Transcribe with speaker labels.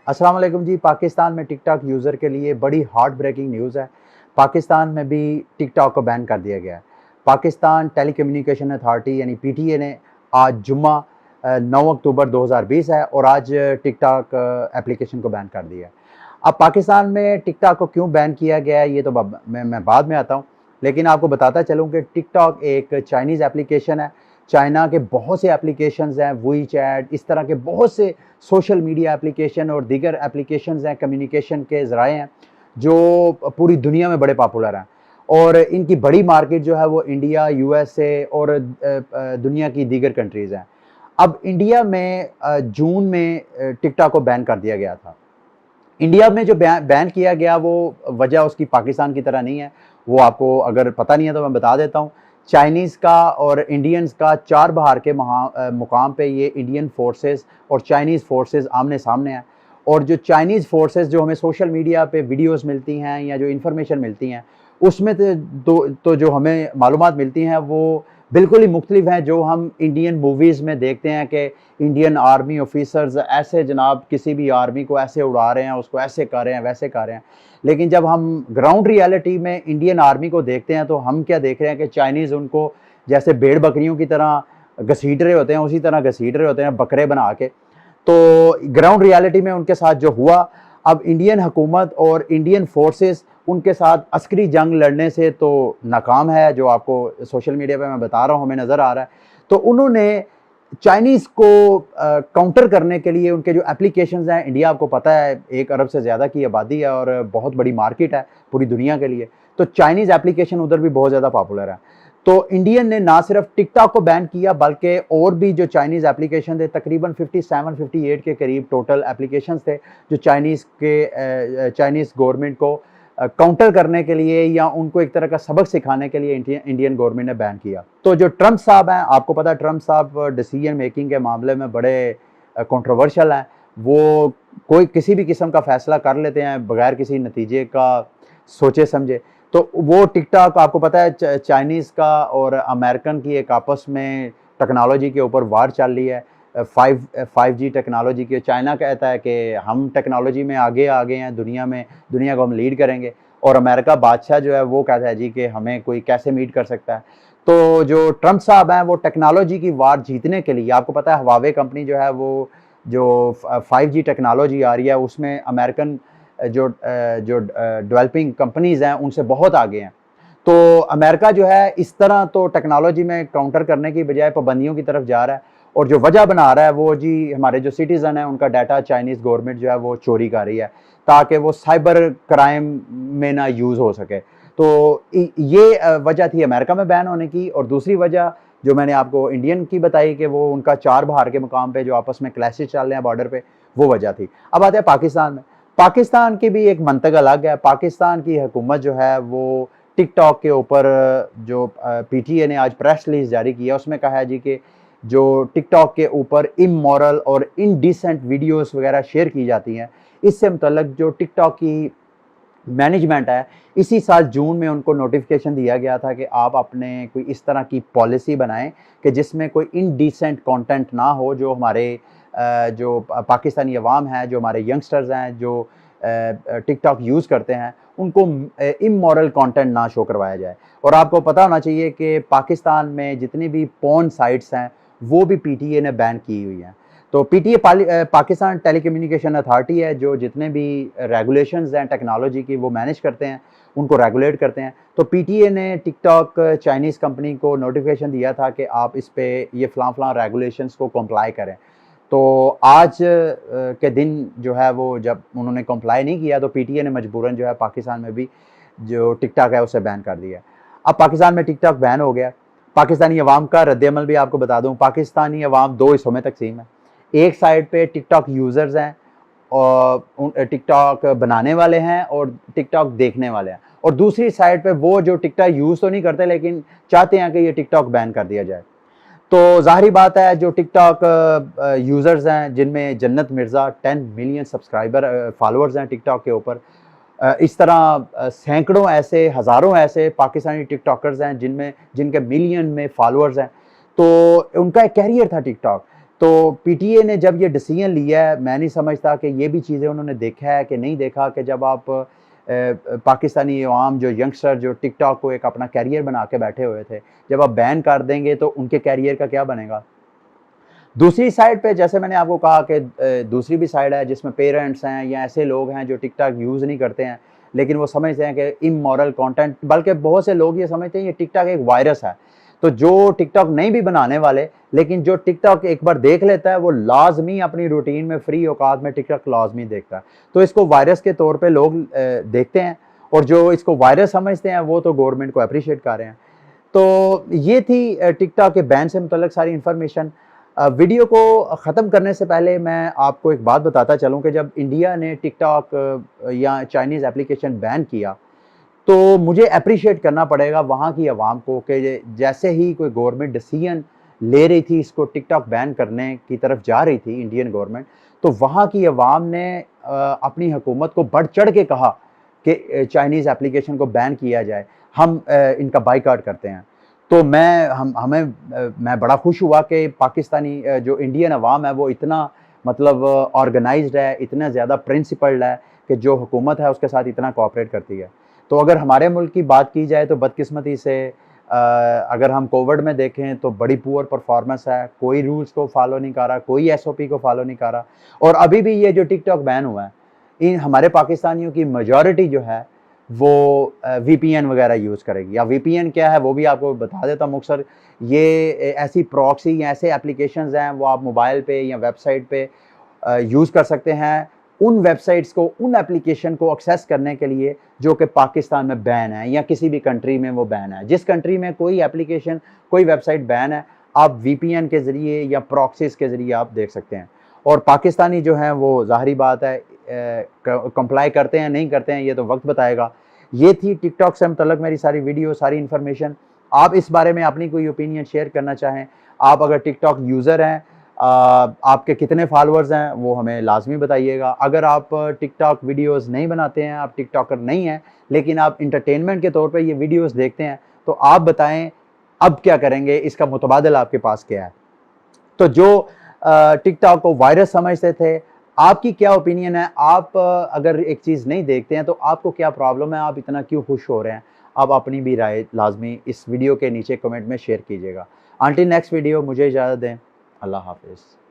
Speaker 1: अस्सलाम वालेकुम जी। पाकिस्तान में टिकटॉक यूज़र के लिए बड़ी हार्ट ब्रेकिंग न्यूज़ है। पाकिस्तान में भी टिकटॉक को बैन कर दिया गया है। पाकिस्तान टेलीकम्युनिकेशन अथॉरिटी यानी पीटीए ने आज जुम्मा 9 अक्टूबर 2020 है और आज टिकटॉक एप्लीकेशन को बैन कर दिया है। अब पाकिस्तान में टिकटॉक को क्यों बैन किया गया है ये तो मैं बाद में आता हूँ, लेकिन आपको बताता चलूँ कि टिकटॉक एक चाइनीज़ एप्लीकेशन है। चाइना के बहुत से एप्लीकेशंस हैं, वी चैट, इस तरह के बहुत से सोशल मीडिया एप्लीकेशन और दीगर एप्लीकेशंस हैं, कम्युनिकेशन के ज़राए हैं, जो पूरी दुनिया में बड़े पॉपुलर हैं और इनकी बड़ी मार्केट जो है वो इंडिया, यूएसए और दुनिया की दीगर कंट्रीज़ हैं। अब इंडिया में जून में टिकटॉक को बैन कर दिया गया था। इंडिया में जो बैन किया गया वो वजह उसकी पाकिस्तान की तरह नहीं है। वो आपको अगर पता नहीं है तो मैं बता देता हूँ। चाइनीज़ का और इंडियंस का चार बहार के मुकाम पे ये इंडियन फोर्सेस और चाइनीज़ फोर्सेस आमने सामने हैं। और जो चाइनीज़ फोर्सेस जो हमें सोशल मीडिया पे वीडियोस मिलती हैं या जो इन्फॉर्मेशन मिलती हैं उसमें तो जो हमें मालूमात मिलती हैं वो बिल्कुल ही मुख्तलिफ हैं जो हम इंडियन मूवीज़ में देखते हैं कि इंडियन आर्मी ऑफिसर्स ऐसे जनाब किसी भी आर्मी को ऐसे उड़ा रहे हैं, उसको ऐसे कर रहे हैं, वैसे कर रहे हैं। लेकिन जब हम ग्राउंड रियलिटी में इंडियन आर्मी को देखते हैं तो हम क्या देख रहे हैं कि चाइनीज़ उनको जैसे भेड़ बकरियों की तरह घसीट रहे होते हैं, उसी तरह घसीट रहे होते हैं बकरे बना के। तो ग्राउंड रियलिटी में उनके साथ जो हुआ, अब इंडियन हुकूमत और इंडियन फोर्सेस उनके साथ अस्करी जंग लड़ने से तो नाकाम है, जो आपको सोशल मीडिया पे मैं बता रहा हूँ हमें नज़र आ रहा है। तो उन्होंने चाइनीज़ को काउंटर करने के लिए उनके जो एप्लीकेशंस हैं, इंडिया आपको पता है 1 अरब से ज़्यादा की आबादी है और बहुत बड़ी मार्केट है पूरी दुनिया के लिए। तो चाइनीज़ एप्लीकेशन उधर भी बहुत ज़्यादा पॉपुलर है। तो इंडियन ने ना सिर्फ टिकटॉक को बैन किया बल्कि और भी जो चाइनीज़ एप्लीकेशन थे, तकरीबन 57-58 के करीब टोटल एप्लीकेशंस थे जो चाइनीज़ गवर्नमेंट को काउंटर करने के लिए या उनको एक तरह का सबक सिखाने के लिए इंडियन गवर्नमेंट ने बैन किया। तो जो ट्रंप साहब हैं, आपको पता है ट्रंप साहब डिसीजन मेकिंग के मामले में बड़े कंट्रोवर्शियल हैं। वो कोई किसी भी किस्म का फैसला कर लेते हैं बगैर किसी नतीजे का सोचे समझे। तो वो टिकटॉक आपको पता है चाइनीज़ का और अमेरिकन की एक आपस में टेक्नोलॉजी के ऊपर वार चल रही है। 5G टेक्नोलॉजी की चाइना कहता है कि हम टेक्नोलॉजी में आगे आ गए हैं, दुनिया को हम लीड करेंगे और अमेरिका बादशाह जो है वो कहता है जी कि हमें कोई कैसे मीट कर सकता है। तो जो ट्रंप साहब हैं वो टेक्नोलॉजी की वार जीतने के लिए, आपको पता है हवावे कंपनी जो है वो जो 5G टेक्नोलॉजी आ रही है उसमें अमेरिकन जो डेवलपिंग कंपनीज़ हैं उनसे बहुत आगे हैं। तो अमेरिका जो है इस तरह तो टेक्नोलॉजी में काउंटर करने की बजाय पाबंदियों की तरफ जा रहा है और जो वजह बना रहा है वो जी हमारे जो सिटीज़न हैं उनका डाटा चाइनीज़ गवर्नमेंट जो है वो चोरी कर रही है ताकि वो साइबर क्राइम में ना यूज़ हो सके। तो ये वजह थी अमेरिका में बैन होने की। और दूसरी वजह जो मैंने आपको इंडियन की बताई कि वो उनका चार बहार के मुकाम पे जो आपस में क्लैशेस चल रहे हैं बॉर्डर पे, वो वजह थी। अब आते हैं पाकिस्तान में। पाकिस्तान की भी एक मंतक अलग है। पाकिस्तान की हुकूमत जो है वो टिकटॉक के ऊपर जो पीटीए ने आज प्रेस रिलीज जारी किया उसमें कहा है जी कि जो टिकटॉक के ऊपर इमोरल और इनडिसेंट वीडियोस वगैरह शेयर की जाती हैं, इससे मुतल्लक जो टिकटॉक की मैनेजमेंट है, इसी साल जून में उनको नोटिफिकेशन दिया गया था कि आप अपने कोई इस तरह की पॉलिसी बनाएं कि जिसमें कोई इनडिसेंट कंटेंट ना हो, जो हमारे जो पाकिस्तानी अवाम है, जो हमारे यंगस्टर्स हैं, जो टिकटॉक यूज़ करते हैं, उनको इमोरल कंटेंट ना शो करवाया जाए। और आपको पता होना चाहिए कि पाकिस्तान में जितनी भी पोर्न साइट्स हैं वो भी पीटीए ने बैन की हुई हैं। तो पीटीए पाकिस्तान टेलीकम्युनिकेशन अथॉरिटी है जो जितने भी रेगुलेशंस हैं टेक्नोलॉजी की वो मैनेज करते हैं, उनको रेगुलेट करते हैं। तो पीटीए ने टिकटॉक चाइनीज़ कंपनी को नोटिफिकेशन दिया था कि आप इस पे ये फ़लाँ रेगुलेशंस को कंप्लाई करें। तो आज के दिन जो है वो जब उन्होंने कंप्लाई नहीं किया तो पीटीए ने मजबूरन जो है पाकिस्तान में भी जो टिकटॉक है उसे बैन कर दिया। अब पाकिस्तान में टिकटॉक बैन हो गया। पाकिस्तानी अवाम का रद्द-ए-अमल भी आपको बता दूँ, पाकिस्तानी अवाम 2 हिस्सों में तकसीम है। एक साइड पे टिकटॉक यूज़र्स हैं और टिकटॉक बनाने वाले हैं और टिकटॉक देखने वाले हैं, और दूसरी साइड पे वो जो टिकटॉक यूज़ तो नहीं करते लेकिन चाहते हैं कि ये टिकटॉक बैन कर दिया जाए। तो ज़ाहिर बात है जो टिकटॉक यूज़र्स हैं जिनमें जन्नत मिर्ज़ा 10 मिलियन सब्सक्राइबर फॉलोअर्स हैं टिकटॉक के ऊपर, इस तरह सैकड़ों ऐसे, हज़ारों ऐसे पाकिस्तानी टिकटॉकर्स हैं जिनके मिलियन में फॉलोअर्स हैं। तो उनका एक कैरियर था टिकटॉक। तो पीटीए ने जब ये डिसीजन लिया है, मैं नहीं समझता कि ये भी चीज़ें उन्होंने देखा है कि नहीं देखा कि जब आप पाकिस्तानी अवाम जो यंगस्टर जो टिकटॉक को एक अपना कैरियर बना के बैठे हुए थे, जब आप बैन कर देंगे तो उनके कैरियर का क्या बनेगा? दूसरी साइड पे जैसे मैंने आपको कहा कि दूसरी भी साइड है जिसमें पेरेंट्स हैं या ऐसे लोग हैं जो टिकटॉक यूज़ नहीं करते हैं, लेकिन वो समझते हैं कि इमोरल कंटेंट, बल्कि बहुत से लोग ये समझते हैं ये टिकटॉक एक वायरस है। तो जो टिकटॉक नहीं भी बनाने वाले, लेकिन जो टिकटॉक एक बार देख लेता है वो लाज़मी अपनी रूटीन में फ्री औकात में टिकटॉक लाज़मी देखता है। तो इसको वायरस के तौर पे लोग देखते हैं, और जो इसको वायरस समझते हैं वो तो गवर्नमेंट को एप्रिशिएट कर रहे हैं। तो ये थी टिकटॉक के बैन से मुतल्लिक सारी इन्फॉर्मेशन। वीडियो को ख़त्म करने से पहले मैं आपको एक बात बताता चलूँ कि जब इंडिया ने टिकटॉक या चाइनीज़ एप्लीकेशन बैन किया, तो मुझे एप्रिशिएट करना पड़ेगा वहाँ की आवाम को कि जैसे ही कोई गवर्नमेंट डिसीजन ले रही थी, इसको टिकटॉक बैन करने की तरफ जा रही थी इंडियन गवर्नमेंट, तो वहाँ की आवाम ने अपनी हुकूमत को बढ़ चढ़ के कहा कि चाइनीज़ एप्लीकेशन को बैन किया जाए, हम इनका बायकॉट करते हैं। तो मैं बड़ा खुश हुआ कि पाकिस्तानी जो इंडियन अवाम है वो इतना मतलब ऑर्गेनाइज्ड है, इतना ज़्यादा प्रिंसिपल्ड है कि जो हुकूमत है उसके साथ इतना कोऑपरेट करती है। तो अगर हमारे मुल्क की बात की जाए तो बदकिस्मती से अगर हम कोविड में देखें तो बड़ी पुअर परफॉर्मेंस है, कोई रूल्स को फॉलो नहीं कर रहा, कोई एसओपी को फॉलो नहीं कर रहा, और अभी भी ये जो टिकटॉक बैन हुआ है, इन हमारे पाकिस्तानियों की मेजॉरिटी जो है वो वीपीएन वगैरह यूज़ करेगी। या वीपीएन क्या है वो भी आपको बता देता हूँ मुख्तसर। ये ऐसी प्रॉक्सी या ऐसे एप्लीकेशंस हैं वो आप मोबाइल पे या वेबसाइट पे यूज़ कर सकते हैं उन वेबसाइट्स को, उन एप्लीकेशन को एक्सेस करने के लिए जो कि पाकिस्तान में बैन है या किसी भी कंट्री में वो बैन है। जिस कंट्री में कोई एप्लीकेशन, कोई वेबसाइट बैन है, आप वीपीएन के ज़रिए या प्रॉक्सीज़ के ज़रिए आप देख सकते हैं। और पाकिस्तानी जो हैं वो ज़ाहिरी बात है कंप्लाई करते हैं नहीं करते हैं ये तो वक्त बताएगा। ये थी टिकटॉक से मुतल्लिक मेरी सारी वीडियो, सारी इन्फॉर्मेशन। आप इस बारे में अपनी कोई ओपिनियन शेयर करना चाहें, आप अगर टिकटॉक यूज़र हैं, आपके कितने फॉलोअर्स हैं वो हमें लाजमी बताइएगा। अगर आप टिकटॉक वीडियोस नहीं बनाते हैं, आप टिकटॉकर नहीं हैं, लेकिन आप इंटरटेनमेंट के तौर पे ये वीडियोस देखते हैं, तो आप बताएं अब क्या करेंगे, इसका मुतबादल आपके पास क्या है। तो जो टिकटॉक को वायरस समझते थे, आपकी क्या ओपिनियन है? आप अगर एक चीज़ नहीं देखते हैं तो आपको क्या प्रॉब्लम है, आप इतना क्यों खुश हो रहे हैं? आप अपनी भी राय लाजमी इस वीडियो के नीचे कमेंट में शेयर कीजिएगा। अंटिल नेक्स्ट वीडियो, मुझे इजाज़त दें। अल्लाह हाफ़िज़।